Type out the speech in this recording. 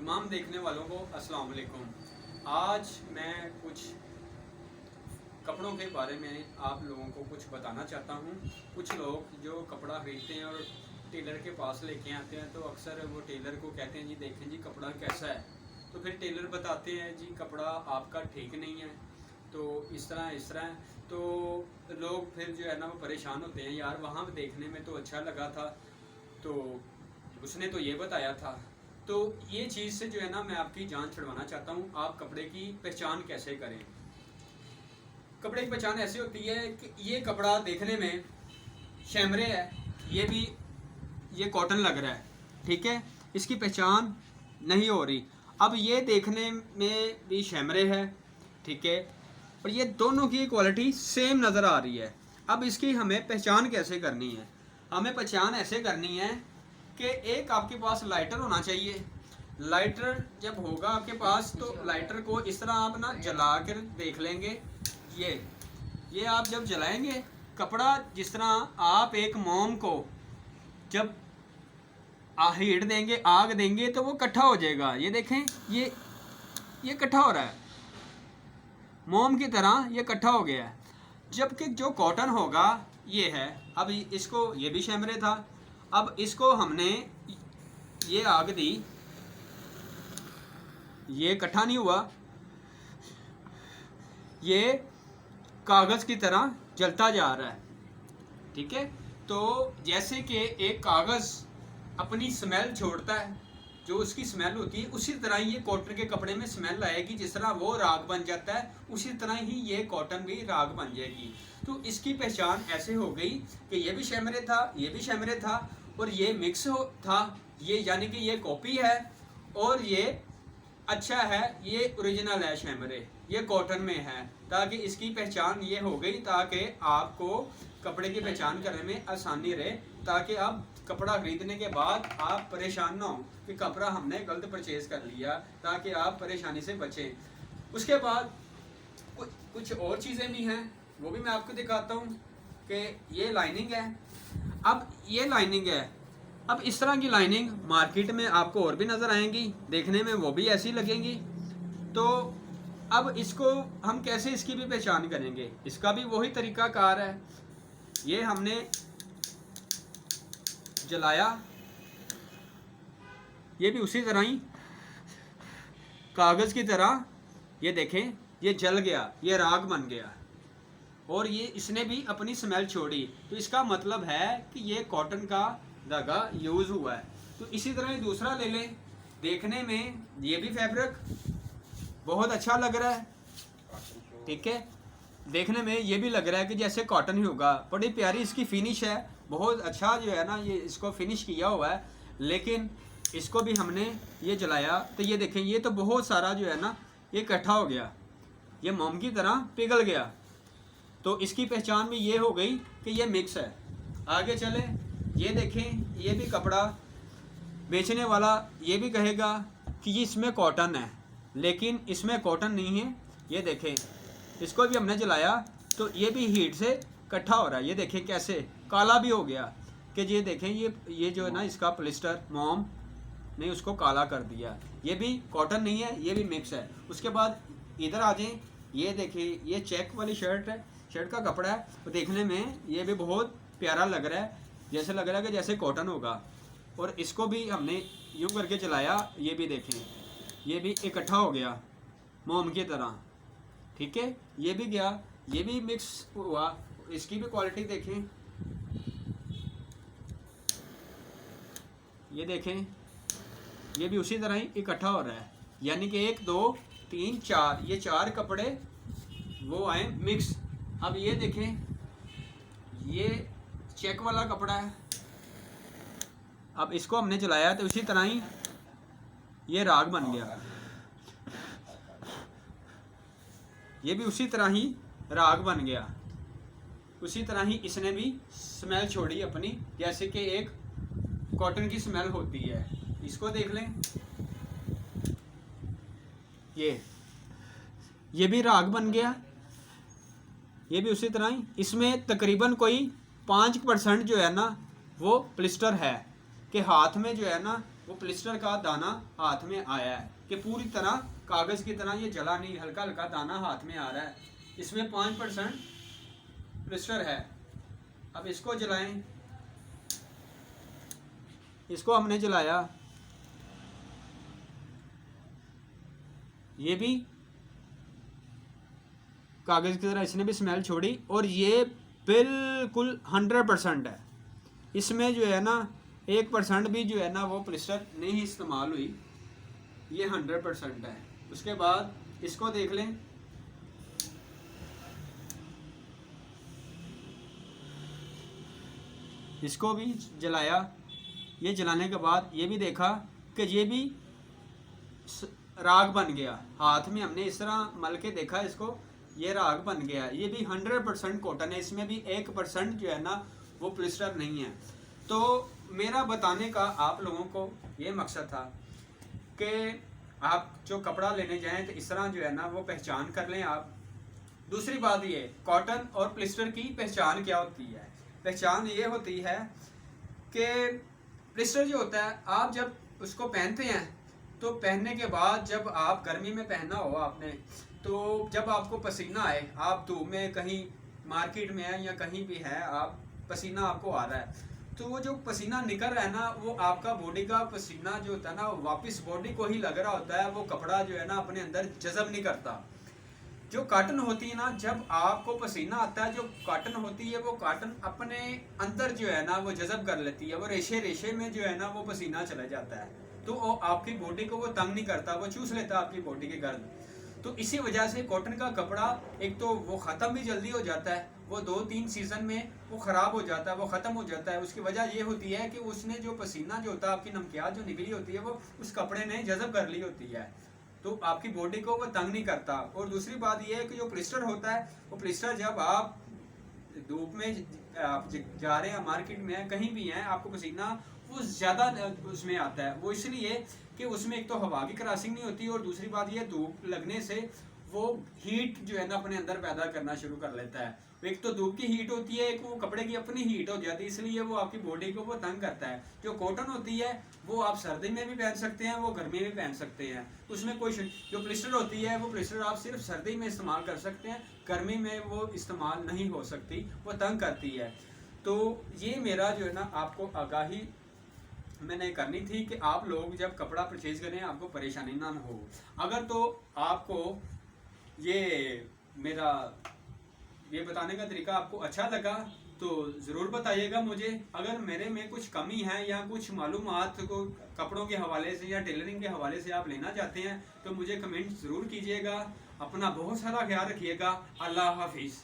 तमाम देखने वालों को अस्सलाम वालेकुम। आज मैं कुछ कपड़ों के बारे में आप लोगों को कुछ बताना चाहता हूँ। कुछ लोग जो कपड़ा खरीदते हैं और टेलर के पास लेके आते हैं तो अक्सर वो टेलर को कहते हैं जी देखें जी कपड़ा कैसा है, तो फिर टेलर बताते हैं जी कपड़ा आपका ठीक नहीं है, तो इस तरह तो लोग फिर जो है ना वो परेशान होते हैं, यार वहाँ देखने में तो अच्छा लगा था, तो उसने तो ये बताया था। तो ये चीज़ से जो है ना मैं आपकी जान छुड़वाना चाहता हूँ। आप कपड़े की पहचान कैसे करें? कपड़े की पहचान ऐसे होती है कि ये कपड़ा देखने में शैमरे है, ये कॉटन लग रहा है, ठीक है, इसकी पहचान नहीं हो रही। अब ये देखने में भी शैमरे है, ठीक है, और ये दोनों की क्वालिटी सेम नज़र आ रही है। अब इसकी हमें पहचान कैसे करनी है? हमें पहचान ऐसे करनी है कि एक आपके पास लाइटर होना चाहिए। लाइटर जब होगा आपके पास तो लाइटर को इस तरह आप ना जला कर देख लेंगे। ये आप जब जलाएंगे कपड़ा, जिस तरह आप एक मोम को जब हीट देंगे, आग देंगे, तो वो इकट्ठा हो जाएगा। ये देखें, ये इकट्ठा हो रहा है, मोम की तरह ये इकट्ठा हो गया है। जबकि जो कॉटन होगा ये है, अब इसको, ये भी शैमरे था, अब इसको हमने ये आग दी, ये इकट्ठा नहीं हुआ, ये कागज़ की तरह जलता जा रहा है, ठीक है। तो जैसे कि एक कागज़ अपनी स्मेल छोड़ता है, जो उसकी स्मेल होती है, उसी तरह ये कॉटन के कपड़े में स्मेल आएगी। जिस तरह वो राग बन जाता है उसी तरह ही ये कॉटन भी राग बन जाएगी। तो इसकी पहचान ऐसे हो गई कि ये भी शैमरे था, ये भी शैमरे था, और ये मिक्स था, ये यानी कि ये कॉपी है और ये अच्छा है, ये ओरिजिनल है शैमरे, ये कॉटन में है। ताकि इसकी पहचान ये हो गई, ताकि आपको कपड़े की पहचान करने में आसानी रहे, ताकि आप कपड़ा खरीदने के बाद आप परेशान ना हो कि कपड़ा हमने गलत परचेज कर लिया, ताकि आप परेशानी से बचें। उसके बाद कुछ और चीज़ें भी हैं, वो भी मैं आपको दिखाता हूँ कि ये लाइनिंग है। अब ये लाइनिंग है, अब इस तरह की लाइनिंग मार्केट में आपको और भी नज़र आएंगी, देखने में वो भी ऐसी लगेंगी। तो अब इसको हम कैसे इसकी भी पहचान करेंगे? इसका भी वही तरीका कार है। ये हमने जलाया, ये भी उसी तरह ही कागज़ की तरह, ये देखें, ये जल गया, ये राग बन गया, और ये इसने भी अपनी स्मेल छोड़ी। तो इसका मतलब है कि ये कॉटन का धागा यूज़ हुआ है। तो इसी तरह ही दूसरा ले लें, देखने में ये भी फैब्रिक बहुत अच्छा लग रहा है, ठीक है, देखने में ये भी लग रहा है कि जैसे कॉटन ही होगा। बड़ी प्यारी इसकी फिनिश है, बहुत अच्छा जो है ना ये इसको फिनिश किया हुआ है। लेकिन इसको भी हमने ये जलाया तो ये देखें, ये तो बहुत सारा जो है ना ये इकट्ठा हो गया, ये मोम की तरह पिघल गया। तो इसकी पहचान भी ये हो गई कि ये मिक्स है। आगे चले, ये देखें, ये भी कपड़ा बेचने वाला ये भी कहेगा कि ये इसमें कॉटन है, लेकिन इसमें कॉटन नहीं है। ये देखें, इसको भी हमने जलाया तो ये भी हीट से इकट्ठा हो रहा है। ये देखें कैसे काला भी हो गया, कि ये देखें, ये जो है ना इसका पॉलिस्टर मोम ने उसको काला कर दिया। ये भी कॉटन नहीं है, ये भी मिक्स है। उसके बाद इधर आ जाएं, ये देखिए, ये चेक वाली शर्ट है, शर्ट का कपड़ा है, तो देखने में ये भी बहुत प्यारा लग रहा है, जैसे लग रहा है कि जैसे कॉटन होगा। और इसको भी हमने यूँ करके जलाया, ये भी देखें, ये भी इकट्ठा हो गया मोम की तरह, ठीक है, ये भी गया, ये भी मिक्स हुआ। इसकी भी क्वालिटी देखें, ये देखें, ये भी उसी तरह ही इकट्ठा हो रहा है। यानी कि 1 2 3 4, ये 4 कपड़े वो आए मिक्स। अब ये देखें, ये चेक वाला कपड़ा है, अब इसको हमने जलाया तो उसी तरह ही ये राग बन गया, ये भी उसी तरह ही राग बन गया। उसी तरह ही इसने भी स्मेल छोड़ी अपनी, जैसे कि एक कॉटन की स्मेल होती है। इसको देख लें, ये भी राग बन गया, ये भी उसी तरह ही। इसमें तकरीबन कोई 5% जो है ना वो प्लिस्टर है, कि हाथ में जो है ना वो प्लिस्टर का दाना हाथ में आया है कि पूरी तरह कागज़ की तरह ये जला नहीं, हल्का हल्का दाना हाथ में आ रहा है। इसमें 5% प्लिस्टर है। अब इसको जलाएं, इसको हमने जलाया, ये भी कागज़ की तरह इसने भी स्मेल छोड़ी और ये बिल्कुल 100% है। इसमें जो है ना 1% भी जो है ना वो प्लिस्टर नहीं इस्तेमाल हुई, ये 100% है। उसके बाद इसको देख लें, इसको भी जलाया। ये जलाने के बाद ये भी देखा कि ये भी राग बन गया। हाथ में हमने इस तरह मल के देखा इसको, ये राग बन गया। ये भी 100% कॉटन है, इसमें भी 1% जो है ना वो प्लिस्टर नहीं है। तो मेरा बताने का आप लोगों को ये मकसद था कि आप जो कपड़ा लेने जाएं तो इस तरह जो है ना वो पहचान कर लें आप। दूसरी बात ये, कॉटन और प्लिस्टर की पहचान क्या होती है? पहचान ये होती है कि प्लिस्टर जो होता है, आप जब उसको पहनते हैं तो पहनने के बाद जब आप गर्मी में पहना हो आपने, तो जब आपको पसीना आए, आप धूप में कहीं मार्केट में है या कहीं भी है, आप पसीना आपको आ रहा है, तो वो जो पसीना निकल रहा है ना, वो आपका बॉडी का पसीना जो होता है ना वापस बॉडी को ही लग रहा होता है। वो कपड़ा जो है ना अपने अंदर जज़ब नहीं करता। जो काटन होती है ना, जब आपको पसीना आता है, जो काटन होती है वो काटन अपने अंदर जो है ना वो जज़ब कर लेती है। वो रेशे रेशे में जो है ना वो पसीना चला जाता है, तो वो आपकी बॉडी को वो तंग नहीं करता, वो चूस लेता है आपकी बॉडी के गर्द। तो इसी वजह से कॉटन का कपड़ा एक तो वो ख़त्म भी जल्दी हो जाता है, वो 2-3 सीज़न में वो ख़राब हो जाता है, वो ख़त्म हो जाता है। उसकी वजह ये होती है कि उसने जो पसीना जो होता है, आपकी नमकियात जो निकली होती है, वो उस कपड़े ने जज़ब कर ली होती है, तो आपकी बॉडी को वो तंग नहीं करता। और दूसरी बात ये है कि जो प्लिस्टर होता है, वो प्लिस्टर जब आप धूप में आप जा रहे हैं, मार्केट में है, कहीं भी हैं, आपको पसीना वो ज़्यादा उसमें आता है। वो इसलिए कि उसमें एक तो हवा की क्रॉसिंग नहीं होती और दूसरी बात ये धूप लगने से वो हीट जो है ना अपने अंदर पैदा करना शुरू कर लेता है। एक तो धूप की हीट होती है, एक वो कपड़े की अपनी हीट हो जाती है, इसलिए वो आपकी बॉडी को वो तंग करता है। जो कॉटन होती है वो आप सर्दी में भी पहन सकते हैं, वो गर्मी में भी पहन सकते हैं, उसमें कोई जो प्लिस्टर होती है वो प्लिस्टर आप सिर्फ सर्दी में इस्तेमाल कर सकते हैं, गर्मी में वो इस्तेमाल नहीं हो सकती, वो तंग करती है। तो ये मेरा जो है ना आपको आगाही मैंने करनी थी कि आप लोग जब कपड़ा परचेज करें आपको परेशानी ना हो। अगर तो आपको ये मेरा ये बताने का तरीका आपको अच्छा लगा तो ज़रूर बताइएगा मुझे। अगर मेरे में कुछ कमी है या कुछ मालूमात को कपड़ों के हवाले से या टेलरिंग के हवाले से आप लेना चाहते हैं तो मुझे कमेंट ज़रूर कीजिएगा। अपना बहुत सारा ख्याल रखिएगा। अल्लाह हाफिज़।